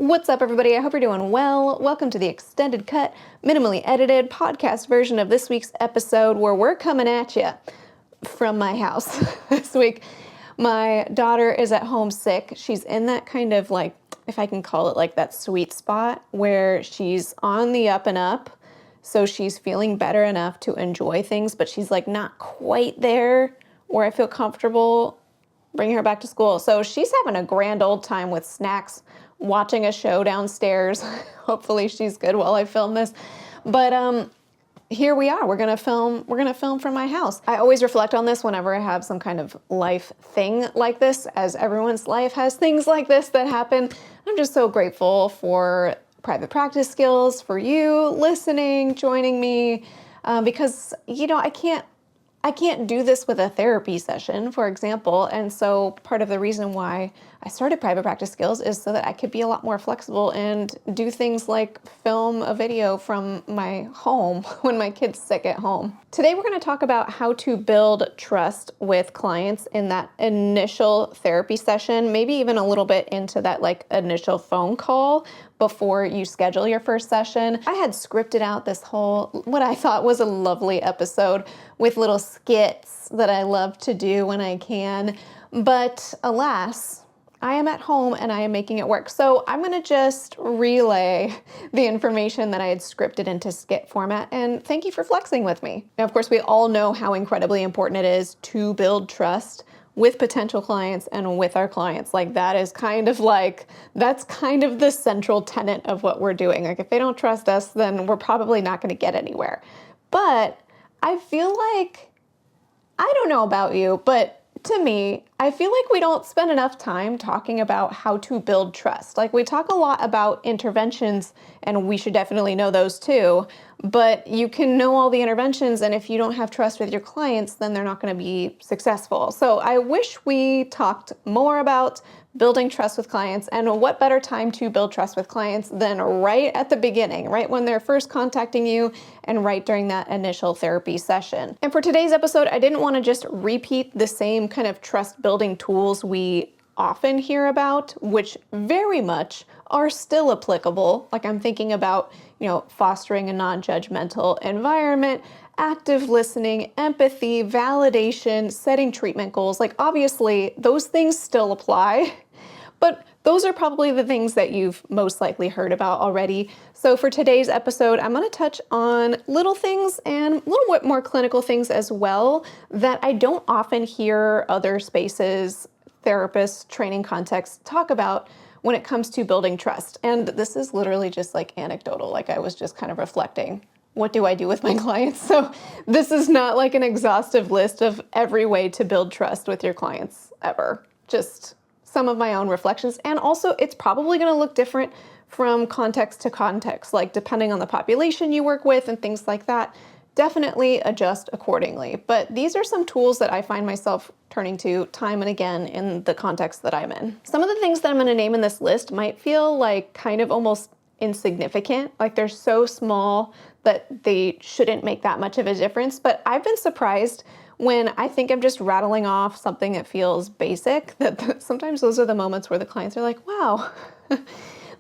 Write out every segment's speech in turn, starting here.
What's up, everybody? I hope you're doing well. Welcome to the extended cut, minimally edited podcast version of this week's episode where we're coming at you from my house. This week, my daughter is at home sick. She's in that kind of like, if I can call it like that sweet spot where she's on the up and up. So she's feeling better enough to enjoy things, but she's like not quite there where I feel comfortable bringing her back to school. So she's having a grand old time with snacks, watching a show downstairs. Hopefully she's good while I film this. But here we are. We're gonna film from my house. I always reflect on this whenever I have some kind of life thing like this, as everyone's life has things like this that happen. I'm just so grateful for private practice skills, for you listening, joining me, because I can't do this with a therapy session, for example. And so part of the reason why I started Private Practice Skills is so that I could be a lot more flexible and do things like film a video from my home when my kid's sick at home. Today, we're going to talk about how to build trust with clients in that initial therapy session, maybe even a little bit into that like initial phone call before you schedule your first session. I had scripted out this whole, what I thought was a lovely episode with little skits that I love to do when I can, but alas, I am at home and I am making it work. So I'm gonna just relay the information that I had scripted into skit format, and thank you for flexing with me. Now, of course, we all know how incredibly important it is to build trust with potential clients and with our clients. Like that's kind of the central tenet of what we're doing. Like if they don't trust us, then we're probably not gonna get anywhere. But I feel like, I don't know about you, but to me, I feel like we don't spend enough time talking about how to build trust. Like we talk a lot about interventions, and we should definitely know those too, but you can know all the interventions, and if you don't have trust with your clients, then they're not going to be successful. So I wish we talked more about building trust with clients, and what better time to build trust with clients than right at the beginning, right when they're first contacting you and right during that initial therapy session. And for today's episode, I didn't want to just repeat the same kind of trust building tools we often hear about, which very much are still applicable. Like I'm thinking about, fostering a non-judgmental environment, active listening, empathy, validation, setting treatment goals. Like obviously those things still apply, but those are probably the things that you've most likely heard about already. So for today's episode, I'm going to touch on little things and a little bit more clinical things as well that I don't often hear other spaces, therapists, training contexts talk about when it comes to building trust. And this is literally just like anecdotal, like I was just kind of reflecting. What do I do with my clients? So this is not like an exhaustive list of every way to build trust with your clients ever. Just some of my own reflections. And also it's probably going to look different from context to context, like depending on the population you work with and things like that. Definitely adjust accordingly. But these are some tools that I find myself turning to time and again in the context that I'm in. Some of the things that I'm going to name in this list might feel like kind of almost insignificant, like they're so small that they shouldn't make that much of a difference. But I've been surprised when I think I'm just rattling off something that feels basic, that sometimes those are the moments where the clients are like, wow,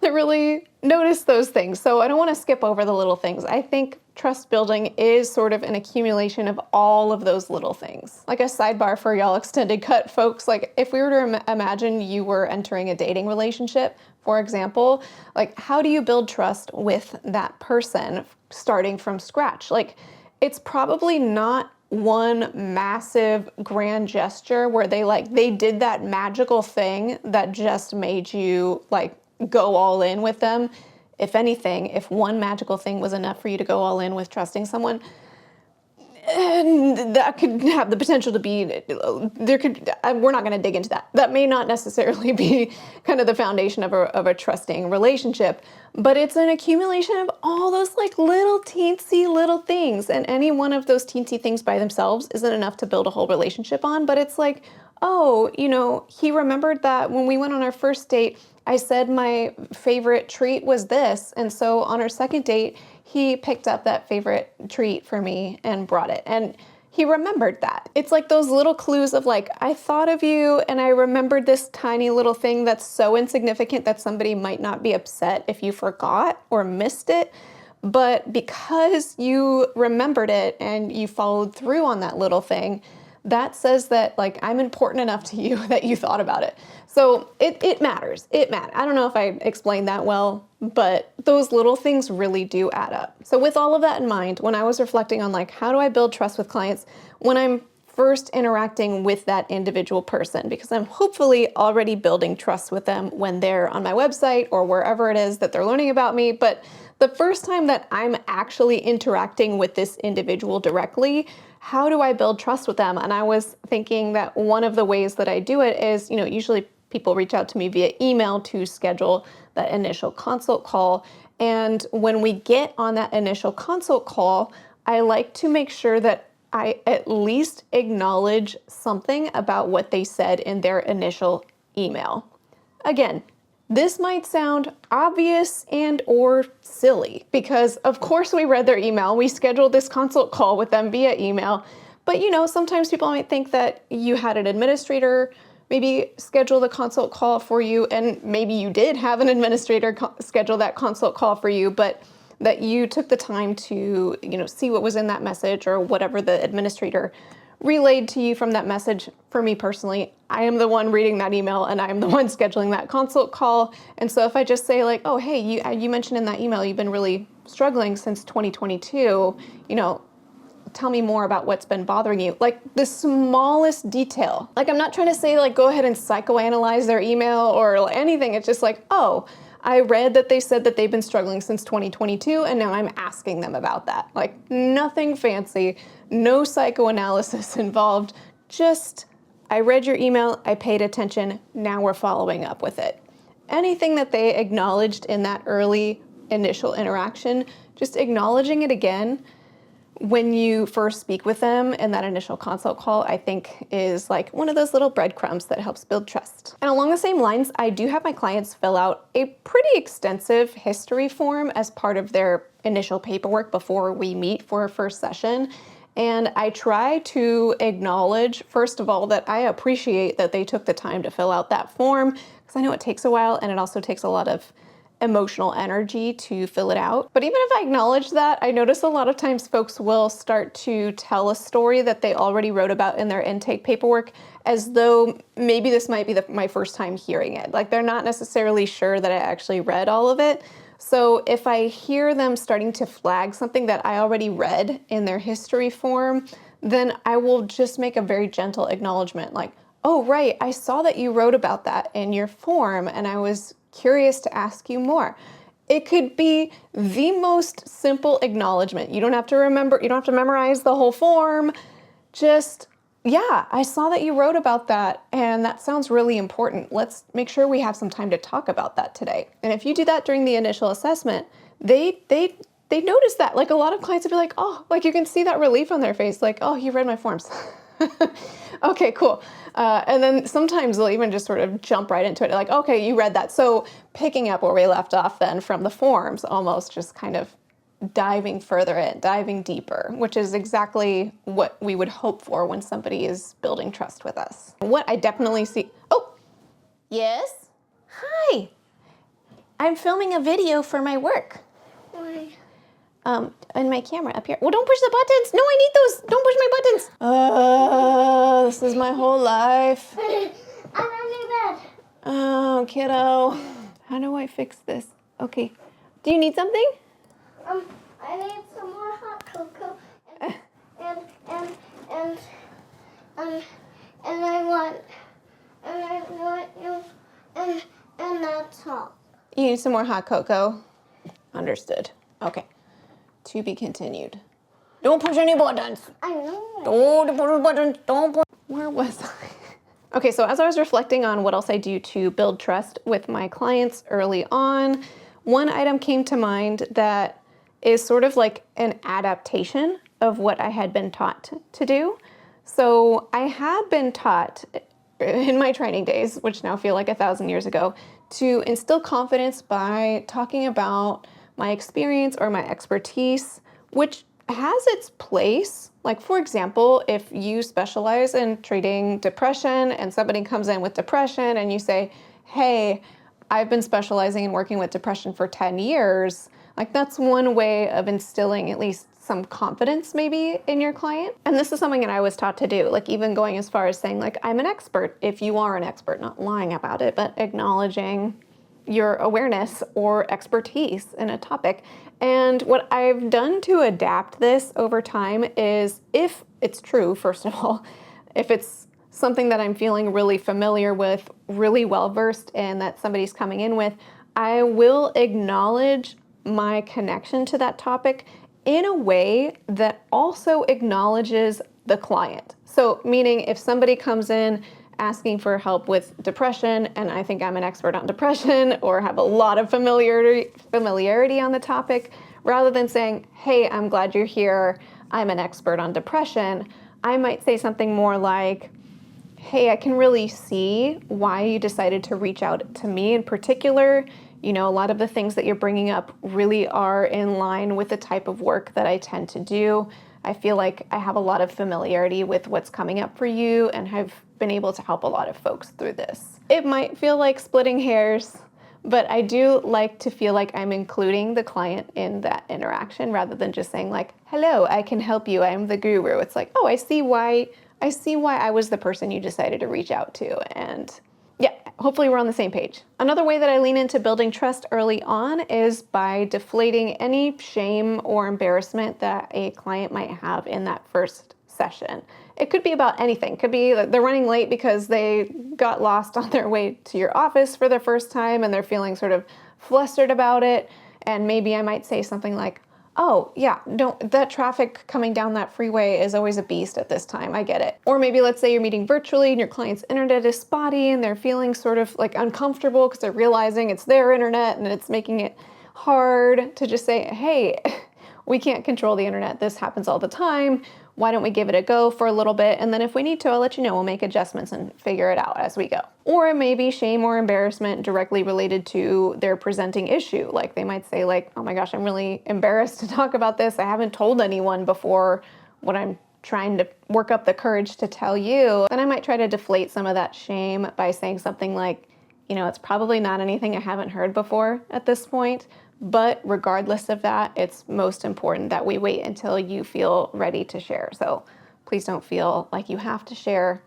they really notice those things. So I don't want to skip over the little things. I think trust building is sort of an accumulation of all of those little things. Like a sidebar for y'all extended cut folks, like if we were to imagine you were entering a dating relationship, for example, like how do you build trust with that person starting from scratch? Like it's probably not one massive grand gesture where they did that magical thing that just made you like go all in with them. If anything, if one magical thing was enough for you to go all in with trusting someone, and that could have the potential to be, we're not going to dig into that. That may not necessarily be kind of the foundation of a trusting relationship, but it's an accumulation of all those like little teensy little things. And any one of those teensy things by themselves isn't enough to build a whole relationship on, but it's like, oh, he remembered that when we went on our first date, I said my favorite treat was this. And so on our second date, he picked up that favorite treat for me and brought it. And he remembered that. It's like those little clues of like, I thought of you and I remembered this tiny little thing that's so insignificant that somebody might not be upset if you forgot or missed it. But because you remembered it and you followed through on that little thing, that says that like I'm important enough to you that you thought about it. So it matters. It matters. I don't know if I explained that well, but those little things really do add up. So with all of that in mind, when I was reflecting on like, how do I build trust with clients when I'm first interacting with that individual person, because I'm hopefully already building trust with them when they're on my website or wherever it is that they're learning about me. But the first time that I'm actually interacting with this individual directly, how do I build trust with them? And I was thinking that one of the ways that I do it is, usually people reach out to me via email to schedule that initial consult call. And when we get on that initial consult call, I like to make sure that I at least acknowledge something about what they said in their initial email. Again, this might sound obvious and or silly because of course we read their email, we scheduled this consult call with them via email, but sometimes people might think that you had an administrator maybe schedule the consult call for you, and maybe you did have an administrator schedule that consult call for you, but that you took the time to, see what was in that message or whatever the administrator relayed to you from that message. For me personally, I am the one reading that email and I am the one scheduling that consult call. And so if I just say like, oh, hey, you mentioned in that email you've been really struggling since 2022, tell me more about what's been bothering you. Like the smallest detail. Like I'm not trying to say like, go ahead and psychoanalyze their email or anything. It's just like, oh, I read that they said that they've been struggling since 2022 and now I'm asking them about that. Like nothing fancy, no psychoanalysis involved. Just, I read your email, I paid attention, now we're following up with it. Anything that they acknowledged in that early initial interaction, just acknowledging it again when you first speak with them in that initial consult call, I think is like one of those little breadcrumbs that helps build trust. And along the same lines, I do have my clients fill out a pretty extensive history form as part of their initial paperwork before we meet for a first session. And I try to acknowledge, first of all, that I appreciate that they took the time to fill out that form, because I know it takes a while and it also takes a lot of emotional energy to fill it out. But even if I acknowledge that, I notice a lot of times folks will start to tell a story that they already wrote about in their intake paperwork as though maybe this might be my first time hearing it. Like they're not necessarily sure that I actually read all of it. So if I hear them starting to flag something that I already read in their history form, then I will just make a very gentle acknowledgement like, oh, right, I saw that you wrote about that in your form and I was curious to ask you more. It could be the most simple acknowledgement. You don't have to memorize the whole form. Just, yeah, I saw that you wrote about that and that sounds really important. Let's make sure we have some time to talk about that today. And if you do that during the initial assessment, they notice that. Like a lot of clients will be like, oh, like you can see that relief on their face. Like, oh, you read my forms. Okay, cool. And then sometimes they'll even just sort of jump right into it. Like, okay, you read that. So picking up where we left off then from the forms, almost just kind of diving further in, diving deeper, which is exactly what we would hope for when somebody is building trust with us. What I definitely see, oh, yes? Hi, I'm filming a video for my work. Why? And my camera up here. Well, don't push the buttons. No, I need those. Don't push my buttons. This is my whole life. I'm under bed. Oh, kiddo. How do I fix this? Okay. Do you need something? I need some more hot cocoa. And I want you, and that's all. You need some more hot cocoa? Understood. Okay. To be continued. Don't push any buttons. I know. Don't push buttons. Don't push. Where was I? Okay, so as I was reflecting on what else I do to build trust with my clients early on, one item came to mind that is sort of like an adaptation of what I had been taught to do. So I had been taught in my training days, which now feel like 1,000 years ago, to instill confidence by talking about my experience or my expertise, which has its place. Like, for example, if you specialize in treating depression and somebody comes in with depression and you say, hey, I've been specializing in working with depression for 10 years, like that's one way of instilling at least some confidence maybe in your client. And this is something that I was taught to do, like even going as far as saying like, I'm an expert if you are an expert, not lying about it, but acknowledging your awareness or expertise in a topic. And what I've done to adapt this over time is, if it's true, first of all, if it's something that I'm feeling really familiar with, really well-versed in, that somebody's coming in with, I will acknowledge my connection to that topic in a way that also acknowledges the client. So meaning if somebody comes in asking for help with depression, and I think I'm an expert on depression or have a lot of familiarity on the topic, rather than saying, hey, I'm glad you're here, I'm an expert on depression, I might say something more like, hey, I can really see why you decided to reach out to me in particular. You know, a lot of the things that you're bringing up really are in line with the type of work that I tend to do. I feel like I have a lot of familiarity with what's coming up for you and have been able to help a lot of folks through this. It might feel like splitting hairs, but I do like to feel like I'm including the client in that interaction rather than just saying like, hello, I can help you, I'm the guru. It's like, oh, I see why I was the person you decided to reach out to. And yeah, hopefully we're on the same page. Another way that I lean into building trust early on is by deflating any shame or embarrassment that a client might have in that first session. It could be about anything. It could be that they're running late because they got lost on their way to your office for the first time and they're feeling sort of flustered about it. And maybe I might say something like, oh yeah, that traffic coming down that freeway is always a beast at this time, I get it. Or maybe let's say you're meeting virtually and your client's internet is spotty and they're feeling sort of like uncomfortable because they're realizing it's their internet and it's making it hard to just say, hey, we can't control the internet, this happens all the time, why don't we give it a go for a little bit, and then if we need to, I'll let you know, we'll make adjustments and figure it out as we go. Or it may be shame or embarrassment directly related to their presenting issue. Like they might say like, oh my gosh, I'm really embarrassed to talk about this. I haven't told anyone before what I'm trying to work up the courage to tell you. Then I might try to deflate some of that shame by saying something like, you know, it's probably not anything I haven't heard before at this point, but regardless of that, it's most important that we wait until you feel ready to share. So please don't feel like you have to share.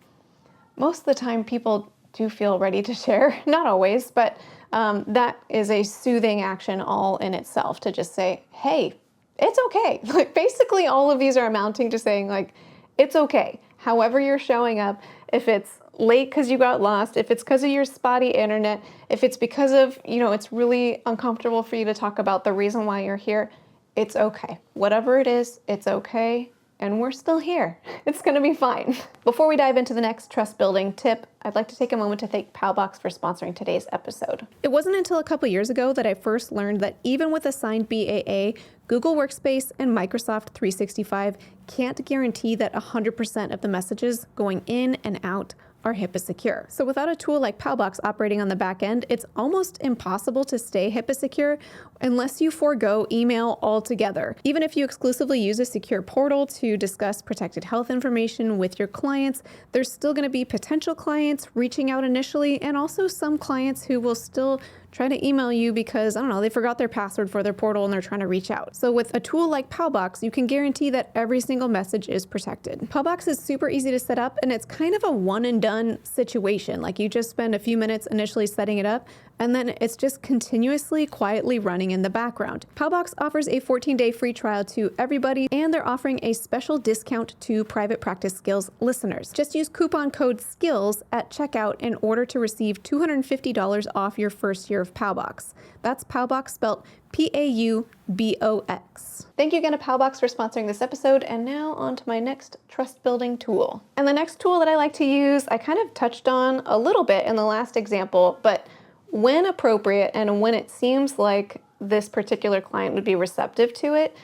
Most of the time people do feel ready to share, not always, but that is a soothing action all in itself to just say, hey, it's okay. Like basically all of these are amounting to saying like, it's okay. However you're showing up, if it's late because you got lost, if it's because of your spotty internet, if it's because of, you know, it's really uncomfortable for you to talk about the reason why you're here, it's okay. Whatever it is, it's okay. And we're still here. It's gonna be fine. Before we dive into the next trust building tip, I'd like to take a moment to thank Palbox for sponsoring today's episode. It wasn't until a couple years ago that I first learned that even with a signed BAA, Google Workspace and Microsoft 365 can't guarantee that 100% of the messages going in and out are HIPAA secure. So without a tool like Palbox operating on the back end, it's almost impossible to stay HIPAA secure unless you forego email altogether. Even if you exclusively use a secure portal to discuss protected health information with your clients, there's still going to be potential clients reaching out initially, and also some clients who will still try to email you because, I don't know, they forgot their password for their portal and they're trying to reach out. So with a tool like Palbox, you can guarantee that every single message is protected. Palbox is super easy to set up and it's kind of a one and done situation. Like you just spend a few minutes initially setting it up and then it's just continuously quietly running in the background. Palbox offers a 14-day free trial to everybody, and they're offering a special discount to Private Practice Skills listeners. Just use coupon code SKILLS at checkout in order to receive $250 off your first year of Palbox. That's Palbox spelled P-A-U-B-O-X. Thank you again to Palbox for sponsoring this episode, and now on to my next trust building tool. And the next tool that I like to use, I kind of touched on a little bit in the last example, but when appropriate and when it seems like this particular client would be receptive to it,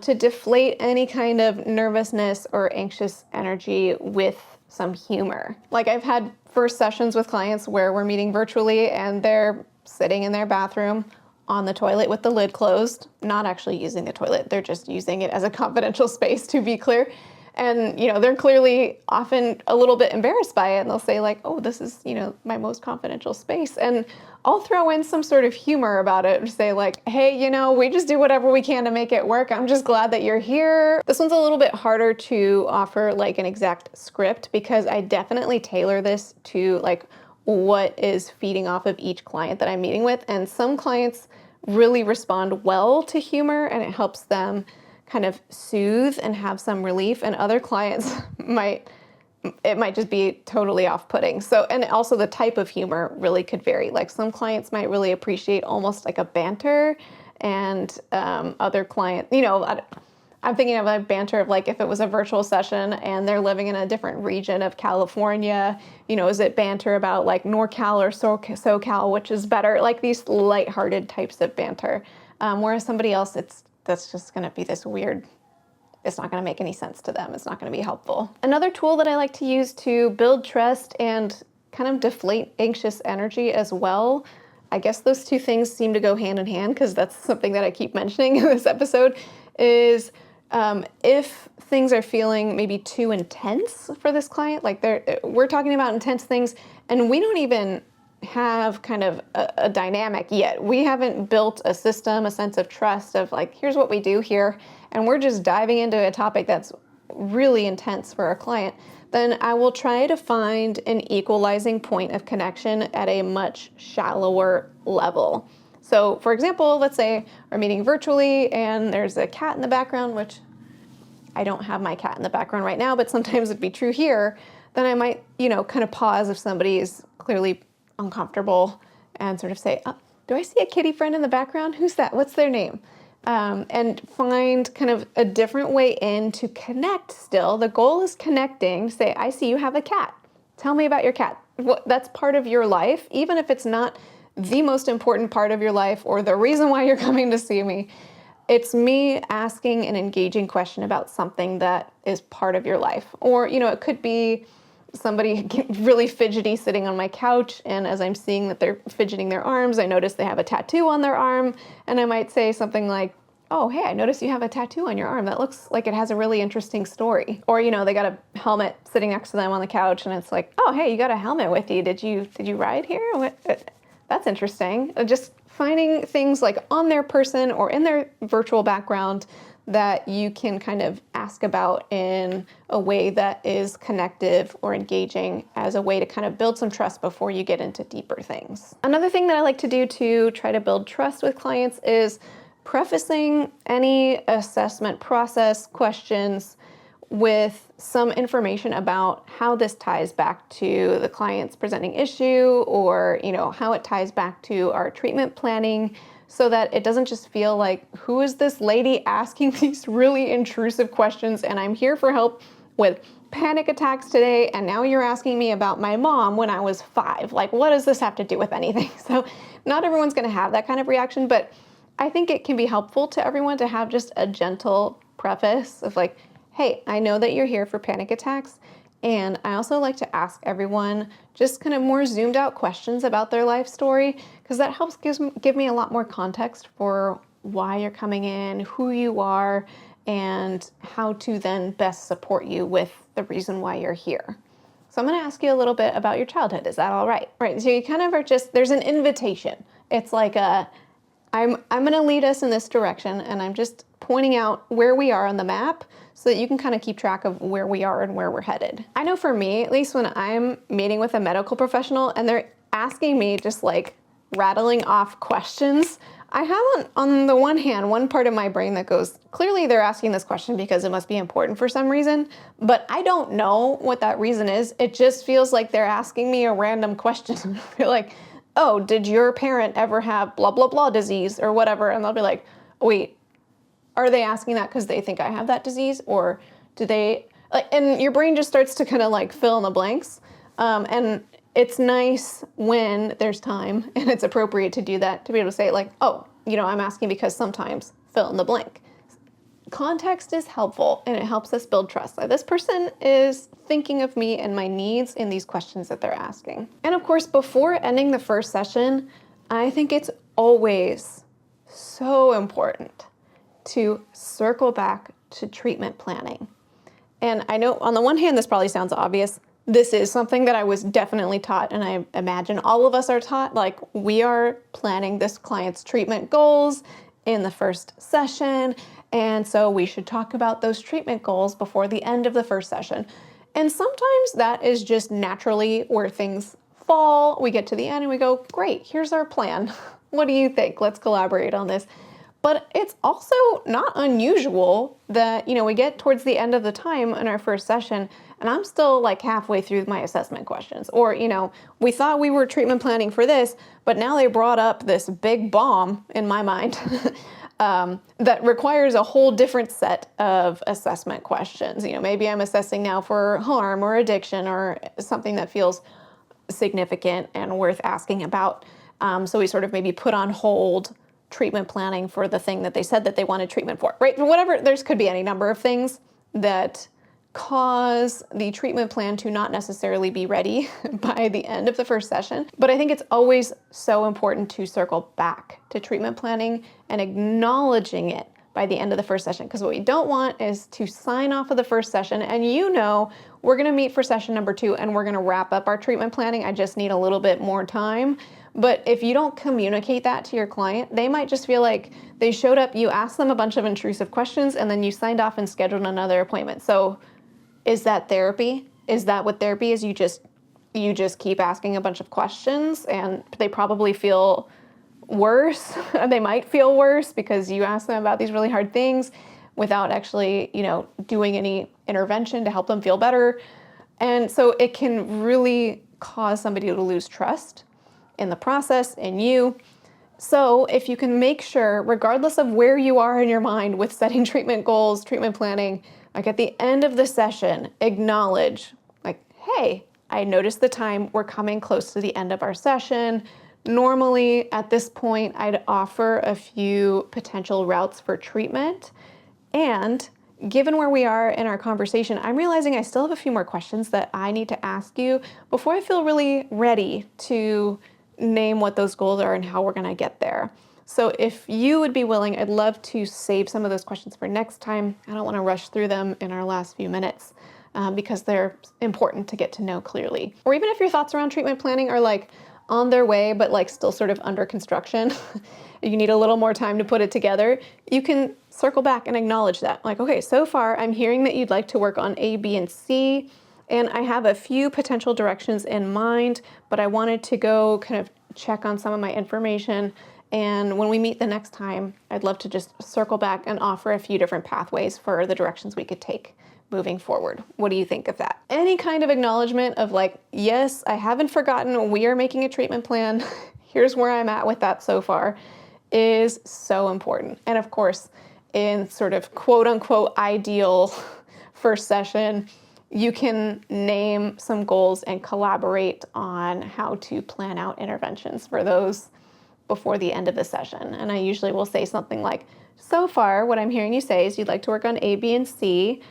to deflate any kind of nervousness or anxious energy with some humor. Like I've had first sessions with clients where we're meeting virtually and they're sitting in their bathroom on the toilet with the lid closed, not actually using the toilet. They're just using it as a confidential space, to be clear. And, they're clearly often a little bit embarrassed by it. And they'll say like, oh, this is, my most confidential space. And I'll throw in some sort of humor about it and say like, hey, we just do whatever we can to make it work. I'm just glad that you're here. This one's a little bit harder to offer like an exact script because I definitely tailor this to like what is feeding off of each client that I'm meeting with. And some clients really respond well to humor and it helps them kind of soothe and have some relief, and other clients might just be totally off-putting. So, and also the type of humor really could vary. Like some clients might really appreciate almost like a banter, and other clients, I'm thinking of a banter of like if it was a virtual session and they're living in a different region of California, is it banter about like NorCal or SoCal, which is better? Like these lighthearted types of banter. Whereas somebody else, that's just going to be this weird, it's not going to make any sense to them. It's not going to be helpful. Another tool that I like to use to build trust and kind of deflate anxious energy as well, I guess those two things seem to go hand in hand because that's something that I keep mentioning in this episode, is if things are feeling maybe too intense for this client, like we're talking about intense things and we don't even have kind of a dynamic yet. We haven't built a system, a sense of trust of like, here's what we do here, and we're just diving into a topic that's really intense for our client, then I will try to find an equalizing point of connection at a much shallower level. So for example, let's say we're meeting virtually and there's a cat in the background, which I don't have my cat in the background right now, but sometimes it'd be true here. Then I might, kind of pause if somebody is clearly uncomfortable and sort of say, oh, do I see a kitty friend in the background? Who's that? What's their name? And find kind of a different way in to connect still. The goal is connecting. Say, I see you have a cat. Tell me about your cat. That's part of your life, even if it's not the most important part of your life or the reason why you're coming to see me. It's me asking an engaging question about something that is part of your life. Or, it could be somebody really fidgety sitting on my couch, and as I'm seeing that they're fidgeting their arms, I notice they have a tattoo on their arm, and I might say something like, oh, hey, I noticed you have a tattoo on your arm. That looks like it has a really interesting story. Or, they got a helmet sitting next to them on the couch, and it's like, oh, hey, you got a helmet with you. Did you ride here? That's interesting. Just finding things like on their person or in their virtual background that you can kind of ask about in a way that is connective or engaging as a way to kind of build some trust before you get into deeper things. Another thing that I like to do to try to build trust with clients is prefacing any assessment process questions with some information about how this ties back to the client's presenting issue, or how it ties back to our treatment planning, so that it doesn't just feel like, who is this lady asking these really intrusive questions, and I'm here for help with panic attacks today, and now you're asking me about my mom when I was 5. Like, what does this have to do with anything? So not everyone's going to have that kind of reaction, but I think it can be helpful to everyone to have just a gentle preface of like, hey, I know that you're here for panic attacks, and I also like to ask everyone just kind of more zoomed out questions about their life story, because that helps give me a lot more context for why you're coming in, who you are, and how to then best support you with the reason why you're here. So I'm going to ask you a little bit about your childhood. Is that all right? Right. So you kind of are just, there's an invitation. It's like I'm going to lead us in this direction, and I'm just pointing out where we are on the map so that you can kind of keep track of where we are and where we're headed. I know for me, at least when I'm meeting with a medical professional and they're asking me just like rattling off questions, I have on the one hand, one part of my brain that goes, clearly they're asking this question because it must be important for some reason, but I don't know what that reason is. It just feels like they're asking me a random question. Like, oh, did your parent ever have blah, blah, blah disease or whatever? And they'll be like, wait, are they asking that because they think I have that disease? Or do they, like, and your brain just starts to kind of like fill in the blanks. And it's nice when there's time and it's appropriate to do that, to be able to say like, oh, I'm asking because sometimes fill in the blank. Context is helpful and it helps us build trust. Like, this person is thinking of me and my needs in these questions that they're asking. And of course, before ending the first session, I think it's always so important to circle back to treatment planning. And I know on the one hand, this probably sounds obvious. This is something that I was definitely taught, and I imagine all of us are taught, like we are planning this client's treatment goals in the first session, and so we should talk about those treatment goals before the end of the first session. And sometimes that is just naturally where things fall. We get to the end and we go, great, here's our plan. What do you think? Let's collaborate on this. But it's also not unusual that, we get towards the end of the time in our first session and I'm still like halfway through my assessment questions. Or, we thought we were treatment planning for this, but now they brought up this big bomb in my mind that requires a whole different set of assessment questions. Maybe I'm assessing now for harm or addiction or something that feels significant and worth asking about. So we sort of maybe put on hold treatment planning for the thing that they said that they wanted treatment for, right? Whatever, could be any number of things that cause the treatment plan to not necessarily be ready by the end of the first session. But I think it's always so important to circle back to treatment planning and acknowledging it by the end of the first session. Because what we don't want is to sign off of the first session and we're gonna meet for session number 2 and we're gonna wrap up our treatment planning. I just need a little bit more time. But if you don't communicate that to your client, they might just feel like they showed up, you asked them a bunch of intrusive questions, and then you signed off and scheduled another appointment. So is that therapy? Is that what therapy is? You just keep asking a bunch of questions and they probably feel worse. They might feel worse because you asked them about these really hard things without actually, doing any intervention to help them feel better. And so it can really cause somebody to lose trust in the process, in you. So if you can make sure, regardless of where you are in your mind with setting treatment goals, treatment planning, like at the end of the session, acknowledge, like, hey, I noticed the time, we're coming close to the end of our session. Normally at this point, I'd offer a few potential routes for treatment. And given where we are in our conversation, I'm realizing I still have a few more questions that I need to ask you before I feel really ready to name what those goals are and how we're going to get there. So if you would be willing, I'd love to save some of those questions for next time. I don't want to rush through them in our last few minutes because they're important to get to know clearly. Or even if your thoughts around treatment planning are like on their way, but like still sort of under construction, you need a little more time to put it together, you can circle back and acknowledge that. Like, okay, so far I'm hearing that you'd like to work on A, B, and C. And I have a few potential directions in mind, but I wanted to go kind of check on some of my information. And when we meet the next time, I'd love to just circle back and offer a few different pathways for the directions we could take moving forward. What do you think of that? Any kind of acknowledgement of like, yes, I haven't forgotten, we are making a treatment plan. Here's where I'm at with that so far is so important. And of course, in sort of quote unquote ideal first session, you can name some goals and collaborate on how to plan out interventions for those before the end of the session. And I usually will say something like, so far, what I'm hearing you say is you'd like to work on A, B, and C,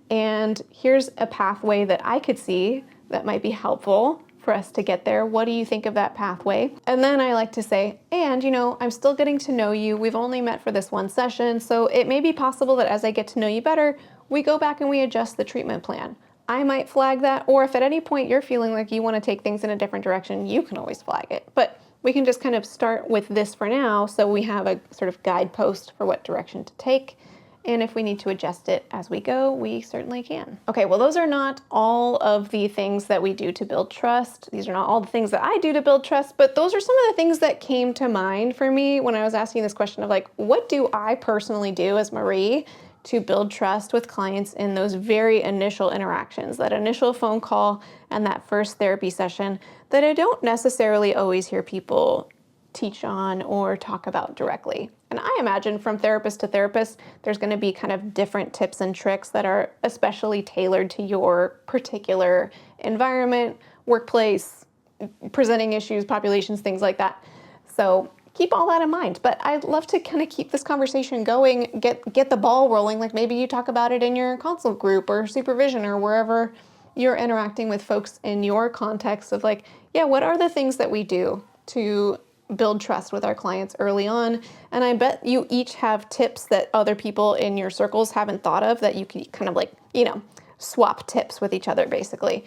and here's a pathway that I could see that might be helpful for us to get there. What do you think of that pathway? And then I like to say, and I'm still getting to know you. We've only met for this one session, so it may be possible that as I get to know you better, we go back and we adjust the treatment plan. I might flag that, or if at any point you're feeling like you want to take things in a different direction, you can always flag it. But we can just kind of start with this for now, so we have a sort of guidepost for what direction to take. And if we need to adjust it as we go, we certainly can. Okay, well, those are not all of the things that we do to build trust. These are not all the things that I do to build trust, but those are some of the things that came to mind for me when I was asking this question of like, what do I personally do as Marie to build trust with clients in those very initial interactions, that initial phone call and that first therapy session that I don't necessarily always hear people teach on or talk about directly. And I imagine from therapist to therapist, there's going to be kind of different tips and tricks that are especially tailored to your particular environment, workplace, presenting issues, populations, things like that. So keep all that in mind. But I'd love to kind of keep this conversation going, get the ball rolling. Like maybe you talk about it in your consult group or supervision or wherever you're interacting with folks in your context of like, yeah, what are the things that we do to build trust with our clients early on. And I bet you each have tips that other people in your circles haven't thought of that you can kind of like, swap tips with each other basically.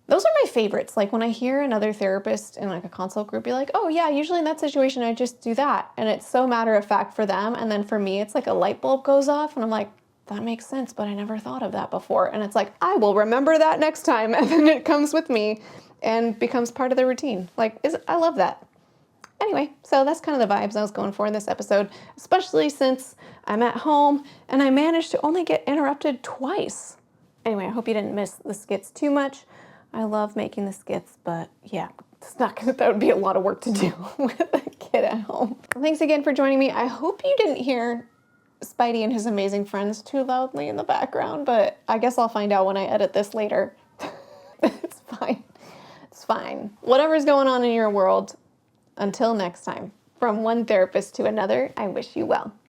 Those are my favorites. Like when I hear another therapist in like a consult group be like, oh yeah, usually in that situation, I just do that. And it's so matter of fact for them. And then for me, it's like a light bulb goes off and I'm like, that makes sense, but I never thought of that before. And it's like, I will remember that next time. And then it comes with me and becomes part of the routine. I love that. Anyway, so that's kind of the vibes I was going for in this episode, especially since I'm at home and I managed to only get interrupted twice. Anyway, I hope you didn't miss the skits too much. I love making the skits, but yeah, that would be a lot of work to do with a kid at home. Thanks again for joining me. I hope you didn't hear Spidey and his amazing friends too loudly in the background, but I guess I'll find out when I edit this later. It's fine. It's fine. Whatever's going on in your world, until next time, from one therapist to another, I wish you well.